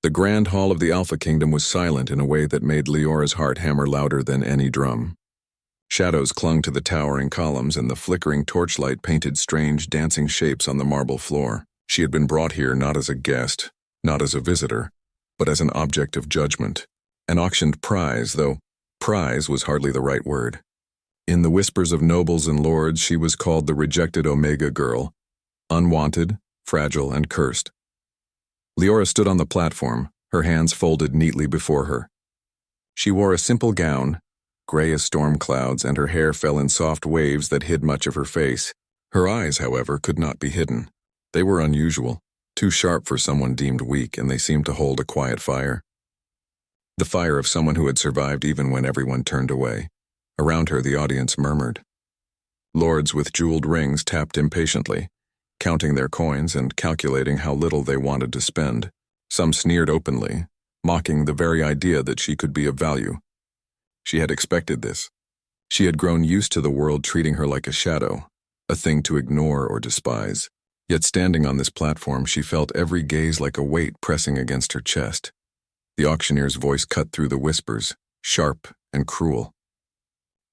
The grand hall of the Alpha Kingdom was silent in a way that made Leora's heart hammer louder than any drum. Shadows clung to the towering columns, and the flickering torchlight painted strange dancing shapes on the marble floor. She had been brought here not as a guest, not as a visitor, but as an object of judgment. An auctioned prize, though prize was hardly the right word. In the whispers of nobles and lords, she was called the rejected Omega girl, unwanted, fragile, and cursed. Leora stood on the platform, her hands folded neatly before her. She wore a simple gown, gray as storm clouds, and her hair fell in soft waves that hid much of her face. Her eyes, however, could not be hidden. They were unusual, too sharp for someone deemed weak, and they seemed to hold a quiet fire. The fire of someone who had survived even when everyone turned away. Around her, the audience murmured. Lords with jeweled rings tapped impatiently, counting their coins and calculating how little they wanted to spend. Some sneered openly, mocking the very idea that she could be of value. She had expected this. She had grown used to the world treating her like a shadow, a thing to ignore or despise. Yet standing on this platform, she felt every gaze like a weight pressing against her chest. The auctioneer's voice cut through the whispers, sharp and cruel.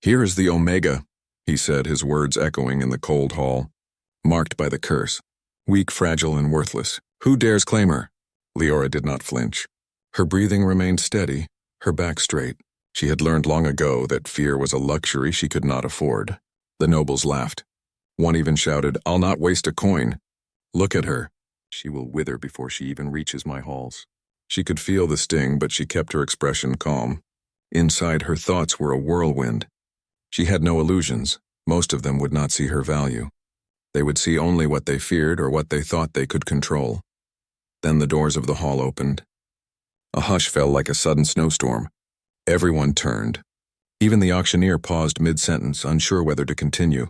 "Here is the Omega," he said, his words echoing in the cold hall. "Marked by the curse. Weak, fragile, and worthless. Who dares claim her?" Leora did not flinch. Her breathing remained steady, her back straight. She had learned long ago that fear was a luxury she could not afford. The nobles laughed. One even shouted, "I'll not waste a coin. Look at her. She will wither before she even reaches my halls." She could feel the sting, but she kept her expression calm. Inside, her thoughts were a whirlwind. She had no illusions. Most of them would not see her value. They would see only what they feared or what they thought they could control. Then the doors of the hall opened. A hush fell like a sudden snowstorm. Everyone turned. Even the auctioneer paused mid-sentence, unsure whether to continue.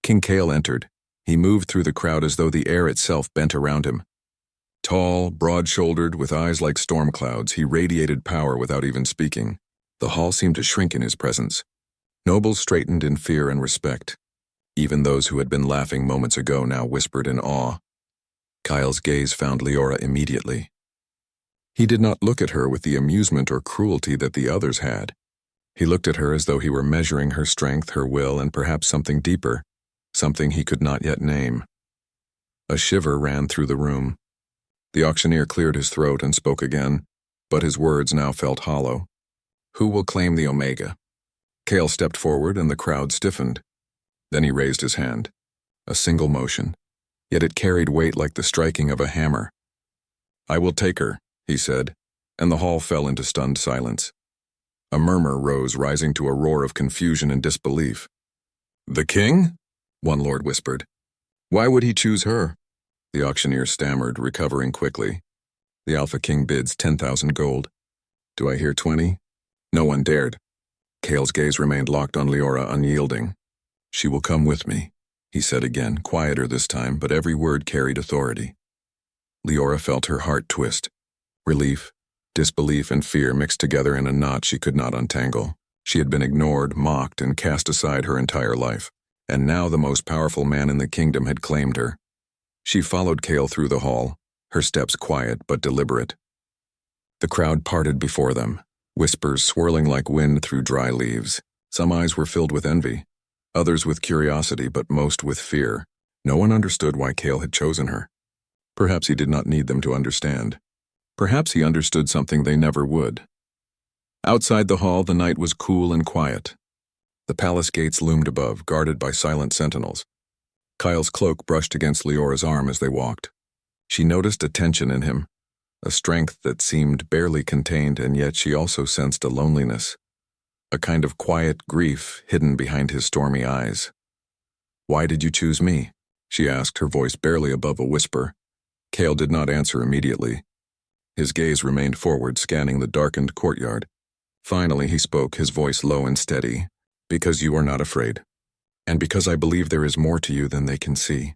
King Kale entered. He moved through the crowd as though the air itself bent around him. Tall, broad-shouldered, with eyes like storm clouds, he radiated power without even speaking. The hall seemed to shrink in his presence. Nobles straightened in fear and respect. Even those who had been laughing moments ago now whispered in awe. Kyle's gaze found Leora immediately. He did not look at her with the amusement or cruelty that the others had. He looked at her as though he were measuring her strength, her will, and perhaps something deeper, something he could not yet name. A shiver ran through the room. The auctioneer cleared his throat and spoke again, but his words now felt hollow. "Who will claim the Omega?" Kale stepped forward and the crowd stiffened. Then he raised his hand. A single motion, yet it carried weight like the striking of a hammer. "I will take her," he said, and the hall fell into stunned silence. A murmur rose, rising to a roar of confusion and disbelief. "The king?" one lord whispered. "Why would he choose her?" The auctioneer stammered, recovering quickly. "The Alpha King bids 10,000 gold. Do I hear 20? No one dared." Kale's gaze remained locked on Leora, unyielding. "She will come with me," he said again, quieter this time, but every word carried authority. Leora felt her heart twist. Relief, disbelief, and fear mixed together in a knot she could not untangle. She had been ignored, mocked, and cast aside her entire life, and now the most powerful man in the kingdom had claimed her. She followed Kale through the hall, her steps quiet but deliberate. The crowd parted before them, whispers swirling like wind through dry leaves. Some eyes were filled with envy, others with curiosity, but most with fear. No one understood why Kale had chosen her. Perhaps he did not need them to understand. Perhaps he understood something they never would. Outside the hall, the night was cool and quiet. The palace gates loomed above, guarded by silent sentinels. Kyle's cloak brushed against Leora's arm as they walked. She noticed a tension in him, a strength that seemed barely contained, and yet she also sensed a loneliness, a kind of quiet grief hidden behind his stormy eyes. "Why did you choose me?" she asked, her voice barely above a whisper. Kale did not answer immediately. His gaze remained forward, scanning the darkened courtyard. Finally he spoke, his voice low and steady. "Because you are not afraid. And because I believe there is more to you than they can see."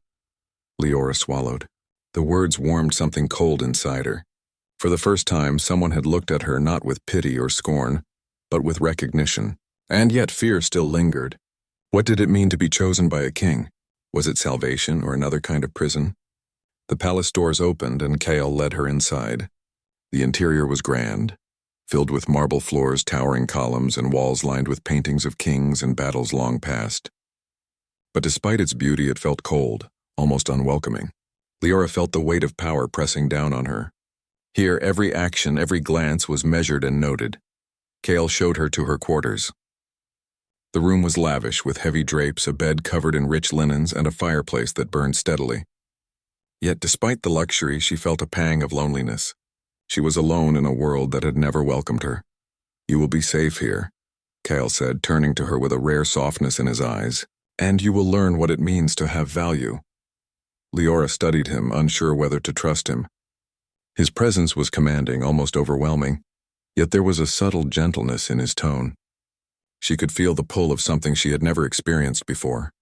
Leora swallowed. The words warmed something cold inside her. For the first time, someone had looked at her not with pity or scorn, but with recognition. And yet fear still lingered. What did it mean to be chosen by a king? Was it salvation or another kind of prison? The palace doors opened and Kale led her inside. The interior was grand, filled with marble floors, towering columns, and walls lined with paintings of kings and battles long past. But despite its beauty, it felt cold, almost unwelcoming. Leora felt the weight of power pressing down on her. Here, every action, every glance was measured and noted. Cale showed her to her quarters. The room was lavish, with heavy drapes, a bed covered in rich linens, and a fireplace that burned steadily. Yet despite the luxury, she felt a pang of loneliness. She was alone in a world that had never welcomed her. "You will be safe here," Cale said, turning to her with a rare softness in his eyes. "And you will learn what it means to have value." Leora studied him, unsure whether to trust him. His presence was commanding, almost overwhelming, yet there was a subtle gentleness in his tone. She could feel the pull of something she had never experienced before,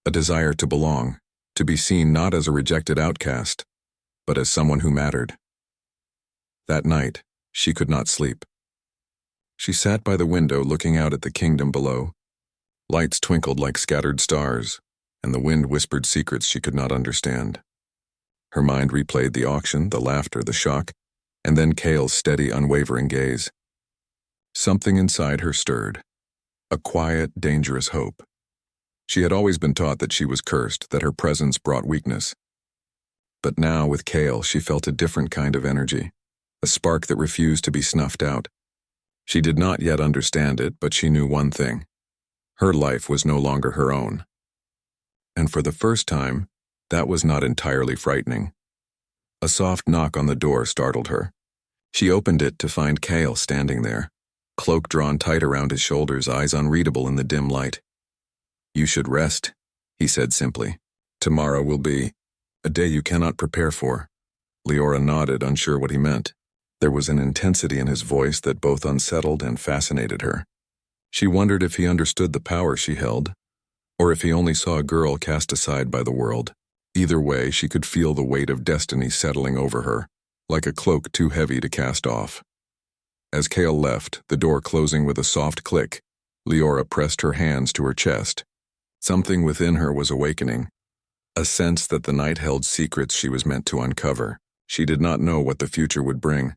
a desire to belong, to be seen not as a rejected outcast, but as someone who mattered. That night, she could not sleep. She sat by the window looking out at the kingdom below. Lights twinkled like scattered stars, and the wind whispered secrets she could not understand. Her mind replayed the auction, the laughter, the shock, and then Cale's steady, unwavering gaze. Something inside her stirred, a quiet, dangerous hope. She had always been taught that she was cursed, that her presence brought weakness. But now, with Cale, she felt a different kind of energy, a spark that refused to be snuffed out. She did not yet understand it, but she knew one thing. Her life was no longer her own. And for the first time, that was not entirely frightening. A soft knock on the door startled her. She opened it to find Cale standing there, cloak drawn tight around his shoulders, eyes unreadable in the dim light. "You should rest," he said simply. "Tomorrow will be a day you cannot prepare for." Leora nodded, unsure what he meant. There was an intensity in his voice that both unsettled and fascinated her. She wondered if he understood the power she held, or if he only saw a girl cast aside by the world. Either way, she could feel the weight of destiny settling over her, like a cloak too heavy to cast off. As Cale left, the door closing with a soft click, Leora pressed her hands to her chest. Something within her was awakening, a sense that the night held secrets she was meant to uncover. She did not know what the future would bring,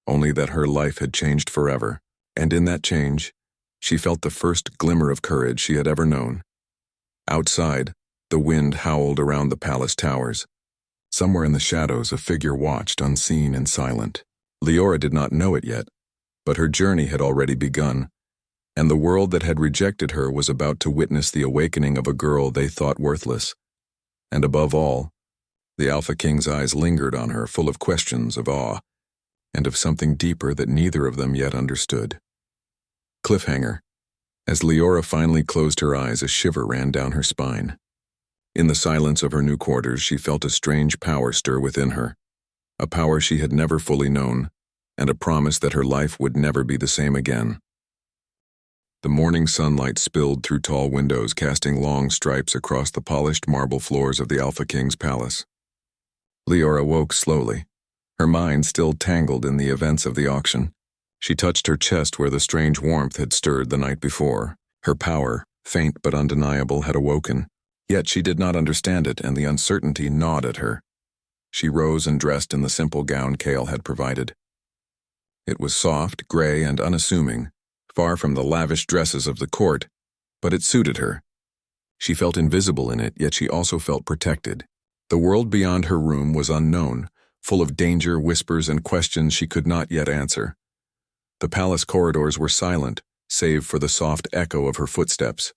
only that her life had changed forever, and in that change, she felt the first glimmer of courage she had ever known. Outside, the wind howled around the palace towers. Somewhere in the shadows, a figure watched, unseen and silent. Leora did not know it yet, but her journey had already begun, and the world that had rejected her was about to witness the awakening of a girl they thought worthless. And above all, the Alpha King's eyes lingered on her, full of questions, of awe, and of something deeper that neither of them yet understood. Cliffhanger. As Leora finally closed her eyes, a shiver ran down her spine. In the silence of her new quarters, she felt a strange power stir within her, a power she had never fully known, and a promise that her life would never be the same again. The morning sunlight spilled through tall windows, casting long stripes across the polished marble floors of the Alpha King's palace. Leora woke slowly, her mind still tangled in the events of the auction. She touched her chest where the strange warmth had stirred the night before. Her power, faint but undeniable, had awoken, yet she did not understand it, and the uncertainty gnawed at her. She rose and dressed in the simple gown Cale had provided. It was soft, gray, and unassuming, far from the lavish dresses of the court, but it suited her. She felt invisible in it, yet she also felt protected. The world beyond her room was unknown, full of danger, whispers, and questions she could not yet answer. The palace corridors were silent, save for the soft echo of her footsteps.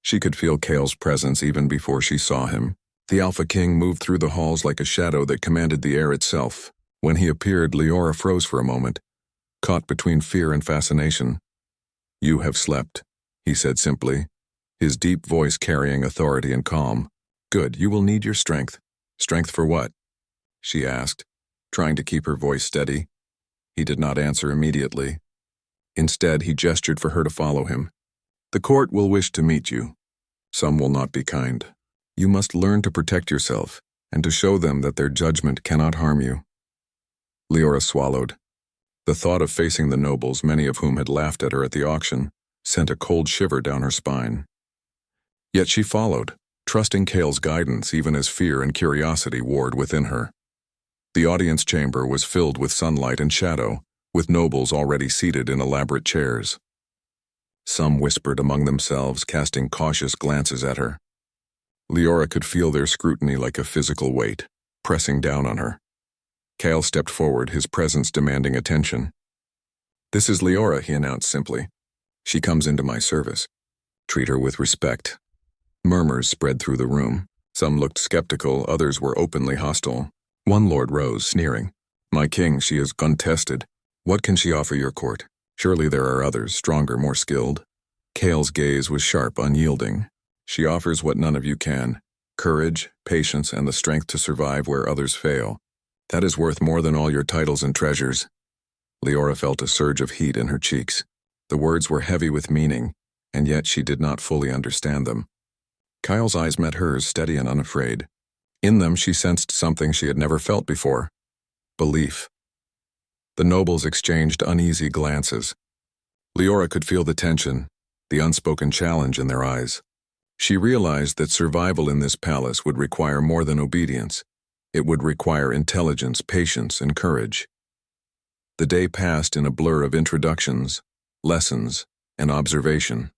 She could feel Cale's presence even before she saw him. The Alpha King moved through the halls like a shadow that commanded the air itself. When he appeared, Leora froze for a moment, caught between fear and fascination. "You have slept," he said simply, his deep voice carrying authority and calm. "Good, you will need your strength." "Strength for what?" she asked, trying to keep her voice steady. He did not answer immediately. Instead, he gestured for her to follow him. "The court will wish to meet you. Some will not be kind. You must learn to protect yourself, and to show them that their judgment cannot harm you." Leora swallowed. The thought of facing the nobles, many of whom had laughed at her at the auction, sent a cold shiver down her spine. Yet she followed, trusting Cale's guidance even as fear and curiosity warred within her. The audience chamber was filled with sunlight and shadow, with nobles already seated in elaborate chairs. Some whispered among themselves, casting cautious glances at her. Leora could feel their scrutiny like a physical weight, pressing down on her. Cale stepped forward, his presence demanding attention. "This is Leora," he announced simply. "She comes into my service. Treat her with respect." Murmurs spread through the room. Some looked skeptical, others were openly hostile. One lord rose, sneering. "My king, she is untested. What can she offer your court? Surely there are others, stronger, more skilled." Cale's gaze was sharp, unyielding. "She offers what none of you can: courage, patience, and the strength to survive where others fail. That is worth more than all your titles and treasures." Leora felt a surge of heat in her cheeks. The words were heavy with meaning, and yet she did not fully understand them. Kyle's eyes met hers, steady and unafraid. In them she sensed something she had never felt before: belief. The nobles exchanged uneasy glances. Leora could feel the tension, the unspoken challenge in their eyes. She realized that survival in this palace would require more than obedience. It would require intelligence, patience, and courage. The day passed in a blur of introductions, lessons, and observation.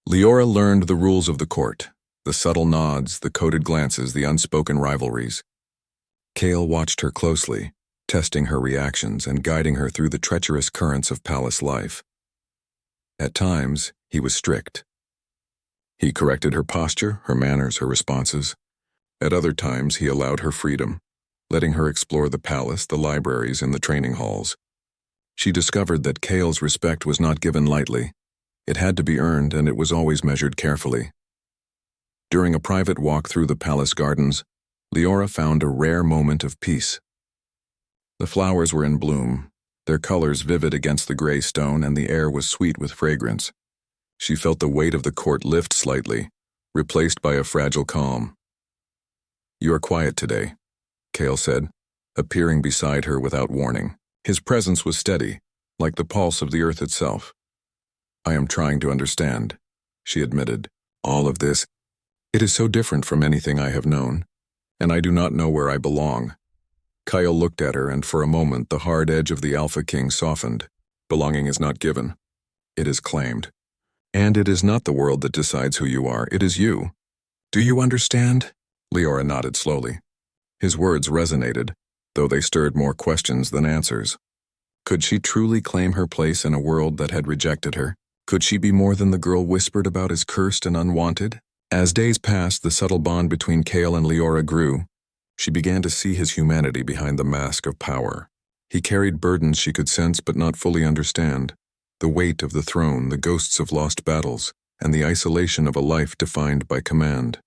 Leora learned the rules of the court, the subtle nods, the coded glances, the unspoken rivalries. Cale watched her closely, testing her reactions and guiding her through the treacherous currents of palace life. At times, he was strict. He corrected her posture, her manners, her responses. At other times, he allowed her freedom, letting her explore the palace, the libraries, and the training halls. She discovered that Cale's respect was not given lightly. It had to be earned, and it was always measured carefully. During a private walk through the palace gardens, Leora found a rare moment of peace. The flowers were in bloom, their colors vivid against the gray stone, and the air was sweet with fragrance. She felt the weight of the court lift slightly, replaced by a fragile calm. "You are quiet today," Cale said, appearing beside her without warning. His presence was steady, like the pulse of the earth itself. "I am trying to understand," she admitted. "All of this, it is so different from anything I have known, and I do not know where I belong." Kyle looked at her, and for a moment the hard edge of the Alpha King softened. Belonging is not given. It is claimed. And it is not the world that decides who you are, it is you. "Do you understand?" Leora nodded slowly. His words resonated, though they stirred more questions than answers. Could she truly claim her place in a world that had rejected her? Could she be more than the girl whispered about as cursed and unwanted? As days passed, the subtle bond between Cale and Leora grew. She began to see his humanity behind the mask of power. He carried burdens she could sense but not fully understand: the weight of the throne, the ghosts of lost battles, and the isolation of a life defined by command.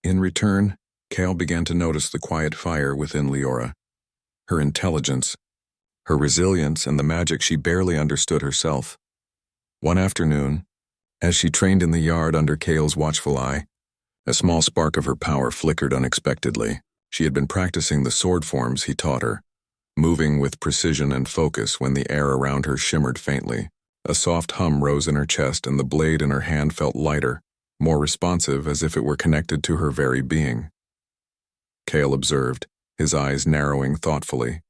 In return, Cale began to notice the quiet fire within Leora, her intelligence, her resilience, and the magic she barely understood herself. One afternoon, as she trained in the yard under Cale's watchful eye, a small spark of her power flickered unexpectedly. She had been practicing the sword forms he taught her, moving with precision and focus when the air around her shimmered faintly. A soft hum rose in her chest, and the blade in her hand felt lighter, more responsive, as if it were connected to her very being. Cale observed, his eyes narrowing thoughtfully.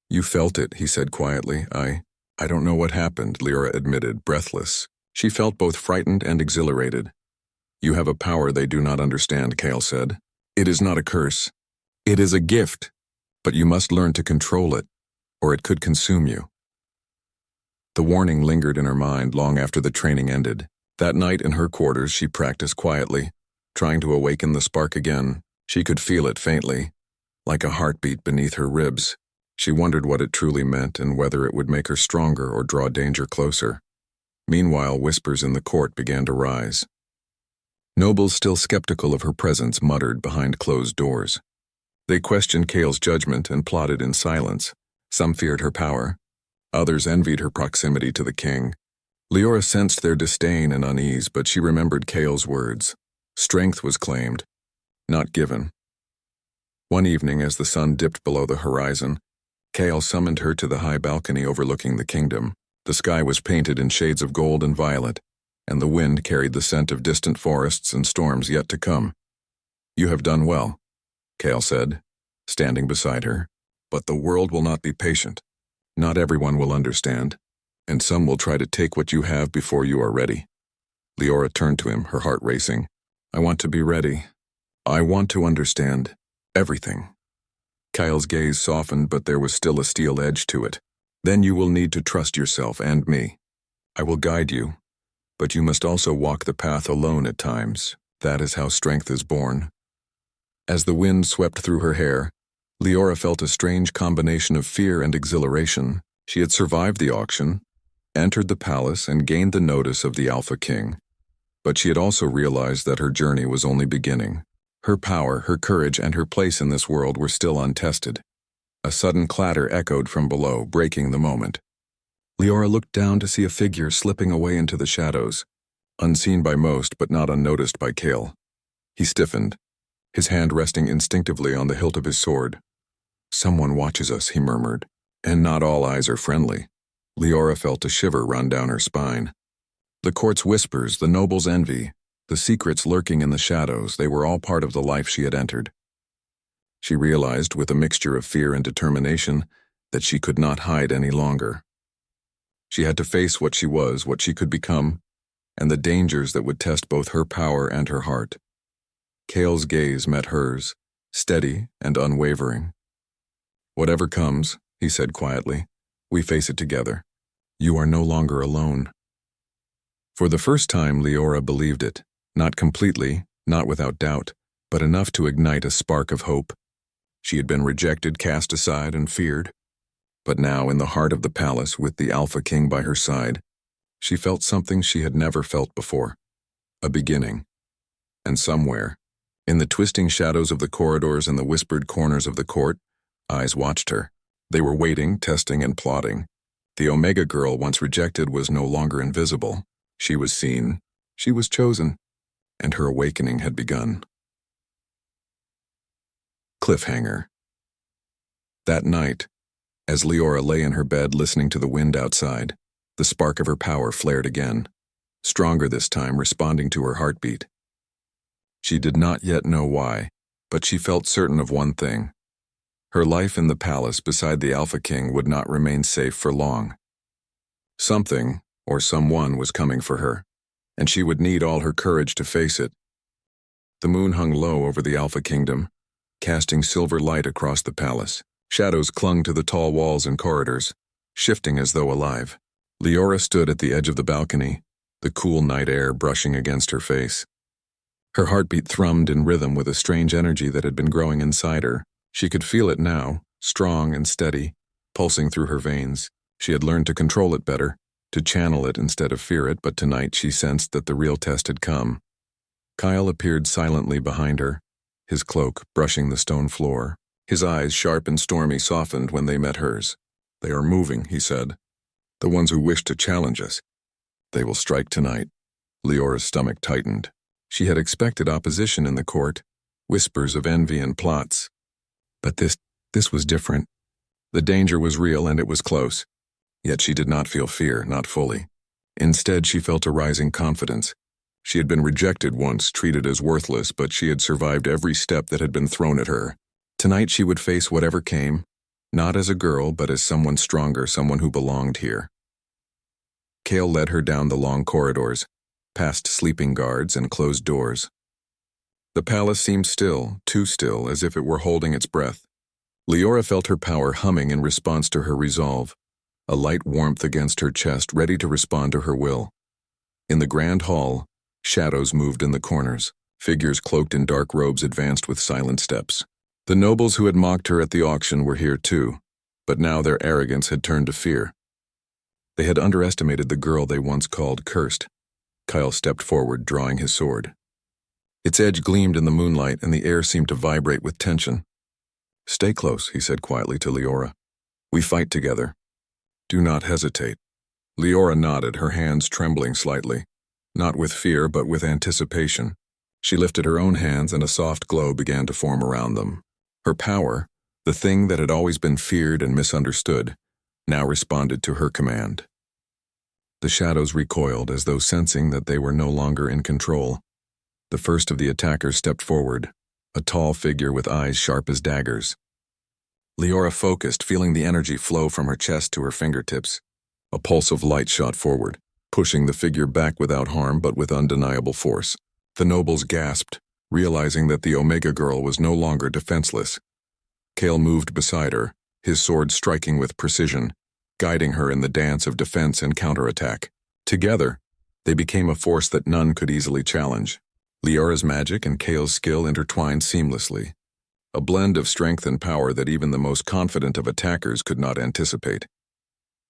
"You felt it," he said quietly. I don't know what happened," Leora admitted, breathless. She felt both frightened and exhilarated. "You have a power they do not understand," Cale said. "It is not a curse. It is a gift, but you must learn to control it, or it could consume you." The warning lingered in her mind long after the training ended. That night in her quarters she practiced quietly, trying to awaken the spark again. She could feel it faintly, like a heartbeat beneath her ribs. She wondered what it truly meant and whether it would make her stronger or draw danger closer. Meanwhile, whispers in the court began to rise. Nobles still skeptical of her presence muttered behind closed doors. They questioned Cale's judgment and plotted in silence. Some feared her power. Others envied her proximity to the king. Leora sensed their disdain and unease, but she remembered Cale's words. Strength was claimed, not given. One evening, as the sun dipped below the horizon, Cale summoned her to the high balcony overlooking the kingdom. The sky was painted in shades of gold and violet, and the wind carried the scent of distant forests and storms yet to come. "You have done well," Cale said. standing beside her. But the world will not be patient. Not everyone will understand, and some will try to take what you have before you are ready. Leora turned to him, her heart racing. I want to be ready. I want to understand everything. Kyle's gaze softened, but there was still a steel edge to it. Then you will need to trust yourself and me. I will guide you, but you must also walk the path alone at times. That is how strength is born. As the wind swept through her hair, Leora felt a strange combination of fear and exhilaration. She had survived the auction, entered the palace, and gained the notice of the Alpha King. But she had also realized that her journey was only beginning. Her power, her courage, and her place in this world were still untested. A sudden clatter echoed from below, breaking the moment. Leora looked down to see a figure slipping away into the shadows, unseen by most but not unnoticed by Kale. He stiffened, his hand resting instinctively on the hilt of his sword. Someone watches us, he murmured, and not all eyes are friendly. Leora felt a shiver run down her spine. The court's whispers, the noble's envy, the secrets lurking in the shadows, they were all part of the life she had entered. She realized, with a mixture of fear and determination, that she could not hide any longer. She had to face what she was, what she could become, and the dangers that would test both her power and her heart. Kale's gaze met hers, steady and unwavering. Whatever comes, he said quietly, we face it together. You are no longer alone. For the first time, Leora believed it, not completely, not without doubt, but enough to ignite a spark of hope. She had been rejected, cast aside, and feared. But now, in the heart of the palace, with the Alpha King by her side, she felt something she had never felt before. A beginning. And somewhere, in the twisting shadows of the corridors and the whispered corners of the court, eyes watched her. They were waiting, testing, and plotting. The Omega girl, once rejected, was no longer invisible. She was seen, she was chosen, and her awakening had begun. Cliffhanger. That night, as Leora lay in her bed listening to the wind outside, the spark of her power flared again, stronger this time, responding to her heartbeat. She did not yet know why, but she felt certain of one thing. Her life in the palace beside the Alpha King would not remain safe for long. Something, or someone, was coming for her, and she would need all her courage to face it. The moon hung low over the Alpha Kingdom, casting silver light across the palace. Shadows clung to the tall walls and corridors, shifting as though alive. Leora stood at the edge of the balcony, the cool night air brushing against her face. Her heartbeat thrummed in rhythm with a strange energy that had been growing inside her. She could feel it now, strong and steady, pulsing through her veins. She had learned to control it better, to channel it instead of fear it, but tonight she sensed that the real test had come. Kyle appeared silently behind her, his cloak brushing the stone floor. His eyes, sharp and stormy, softened when they met hers. They are moving, he said. The ones who wish to challenge us. They will strike tonight. Leora's stomach tightened. She had expected opposition in the court, whispers of envy and plots. But this was different. The danger was real and it was close. Yet she did not feel fear, not fully. Instead, she felt a rising confidence. She had been rejected once, treated as worthless, but she had survived every step that had been thrown at her. Tonight she would face whatever came, not as a girl, but as someone stronger, someone who belonged here. Kale led her down the long corridors, past sleeping guards and closed doors. The palace seemed still, too still, as if it were holding its breath. Leora felt her power humming in response to her resolve, a light warmth against her chest, ready to respond to her will. In the grand hall, shadows moved in the corners. Figures cloaked in dark robes advanced with silent steps. The nobles who had mocked her at the auction were here too, but now their arrogance had turned to fear. They had underestimated the girl they once called cursed. Kyle stepped forward, drawing his sword. Its edge gleamed in the moonlight, and the air seemed to vibrate with tension. Stay close, he said quietly to Leora. We fight together. Do not hesitate. Leora nodded, her hands trembling slightly, not with fear but with anticipation. She lifted her own hands and a soft glow began to form around them. Her power, the thing that had always been feared and misunderstood, now responded to her command. The shadows recoiled as though sensing that they were no longer in control. The first of the attackers stepped forward, a tall figure with eyes sharp as daggers. Leora focused, feeling the energy flow from her chest to her fingertips. A pulse of light shot forward, pushing the figure back without harm but with undeniable force. The nobles gasped, realizing that the Omega girl was no longer defenseless. Kale moved beside her, his sword striking with precision, guiding her in the dance of defense and counterattack. Together, they became a force that none could easily challenge. Leora's magic and Kale's skill intertwined seamlessly, a blend of strength and power that even the most confident of attackers could not anticipate.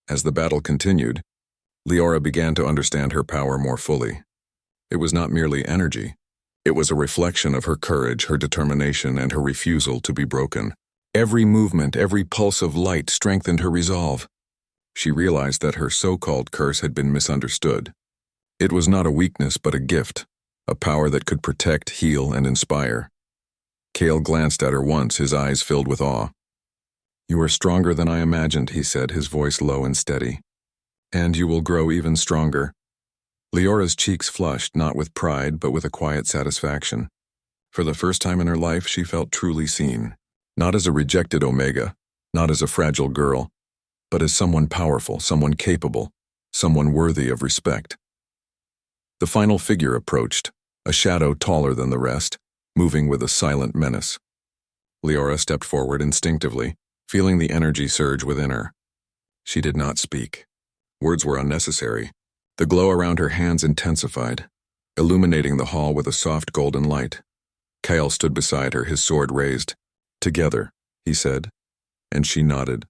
As the battle continued, Leora began to understand her power more fully. It was not merely energy. It was a reflection of her courage, her determination, and her refusal to be broken. Every movement, every pulse of light strengthened her resolve. She realized that her so-called curse had been misunderstood. It was not a weakness but a gift, a power that could protect, heal, and inspire. Kale glanced at her once, his eyes filled with awe. "You are stronger than I imagined," he said, his voice low and steady. "And you will grow even stronger." Leora's cheeks flushed, not with pride, but with a quiet satisfaction. For the first time in her life, she felt truly seen. Not as a rejected Omega, not as a fragile girl, but as someone powerful, someone capable, someone worthy of respect. The final figure approached, a shadow taller than the rest, moving with a silent menace. Leora stepped forward instinctively, feeling the energy surge within her. She did not speak. Words were unnecessary. The glow around her hands intensified, illuminating the hall with a soft golden light. Kale stood beside her, his sword raised. "Together," he said, and she nodded.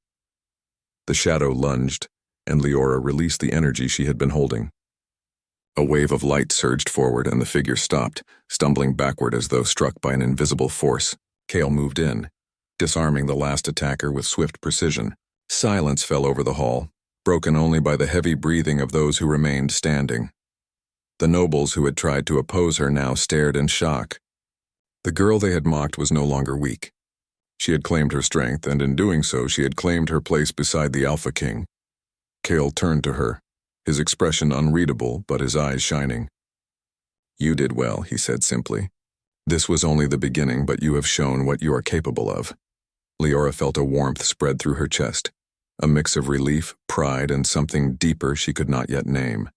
The shadow lunged, and Leora released the energy she had been holding. A wave of light surged forward, and the figure stopped, stumbling backward as though struck by an invisible force. Kale moved in, disarming the last attacker with swift precision. Silence fell over the hall, broken only by the heavy breathing of those who remained standing. The nobles who had tried to oppose her now stared in shock. The girl they had mocked was no longer weak. She had claimed her strength, and in doing so she had claimed her place beside the Alpha King. Kale turned to her, his expression unreadable but his eyes shining. "You did well," he said simply. "This was only the beginning, but you have shown what you are capable of." Leora felt a warmth spread through her chest, a mix of relief, pride, and something deeper she could not yet name.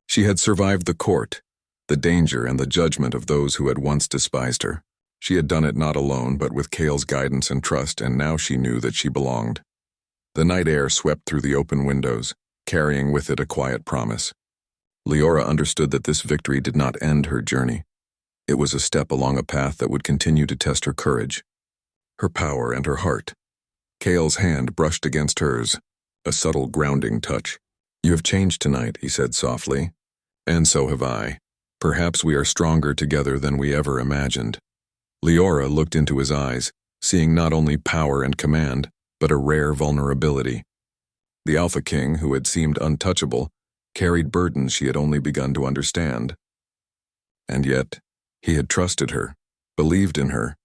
She had survived the court, the danger and the judgment of those who had once despised her. She had done it not alone, but with Kale's guidance and trust, and now she knew that she belonged. The night air swept through the open windows, carrying with it a quiet promise. Leora understood that this victory did not end her journey. It was a step along a path that would continue to test her courage, her power, and her heart. Kale's hand brushed against hers, a subtle grounding touch. "You have changed tonight," he said softly. "And so have I. Perhaps we are stronger together than we ever imagined." Leora looked into his eyes, seeing not only power and command, but a rare vulnerability. The Alpha King, who had seemed untouchable, carried burdens she had only begun to understand. And yet, he had trusted her, believed in her,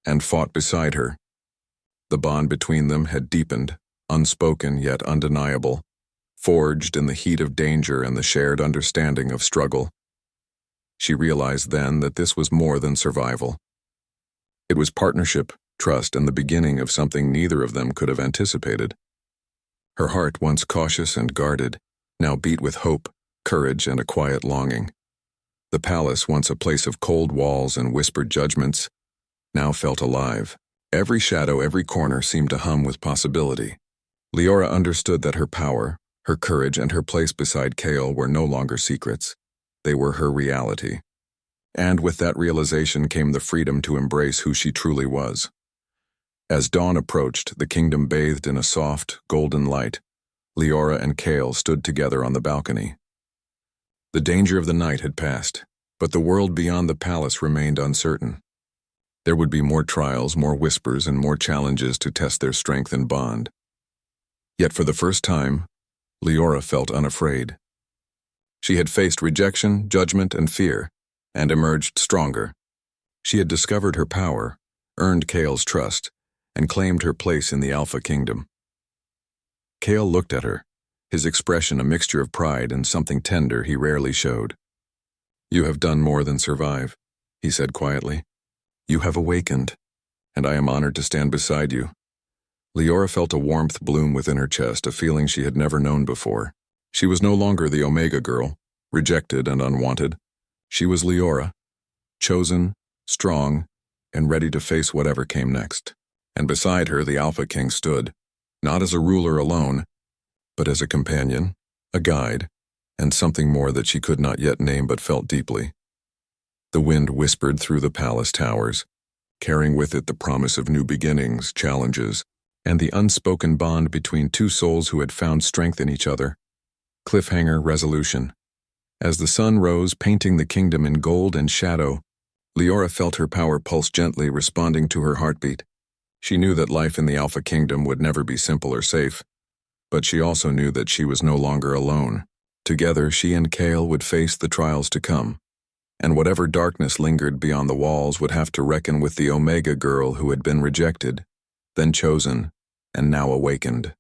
and fought beside her. The bond between them had deepened, unspoken yet undeniable, forged in the heat of danger and the shared understanding of struggle. She realized then that this was more than survival. It was partnership, trust, and the beginning of something neither of them could have anticipated. Her heart, once cautious and guarded, now beat with hope, courage, and a quiet longing. The palace, once a place of cold walls and whispered judgments, now felt alive. Every shadow, every corner seemed to hum with possibility. Leora understood that her power, her courage, and her place beside Kale were no longer secrets. They were her reality. And with that realization came the freedom to embrace who she truly was. As dawn approached, the kingdom bathed in a soft, golden light. Leora and Kale stood together on the balcony. The danger of the night had passed, but the world beyond the palace remained uncertain. There would be more trials, more whispers, and more challenges to test their strength and bond. Yet for the first time, Leora felt unafraid. She had faced rejection, judgment, and fear, and emerged stronger. She had discovered her power, earned Kale's trust, and claimed her place in the Alpha Kingdom. Kale looked at her, his expression a mixture of pride and something tender he rarely showed. "You have done more than survive," he said quietly. "You have awakened, and I am honored to stand beside you. Leora felt a warmth bloom within her chest, a feeling she had never known before. She was no longer the Omega girl, rejected and unwanted. She was Leora, chosen, strong, and ready to face whatever came next. And beside her, the Alpha King stood, not as a ruler alone, but as a companion, a guide, and something more that she could not yet name but felt deeply. The wind whispered through the palace towers, carrying with it the promise of new beginnings, challenges, and the unspoken bond between two souls who had found strength in each other. Cliffhanger resolution. As the sun rose, painting the kingdom in gold and shadow, Leora felt her power pulse gently, responding to her heartbeat. She knew that life in the Alpha Kingdom would never be simple or safe, but she also knew that she was no longer alone. Together, she and Kale would face the trials to come, and whatever darkness lingered beyond the walls would have to reckon with the Omega girl who had been rejected, then chosen, and now awakened.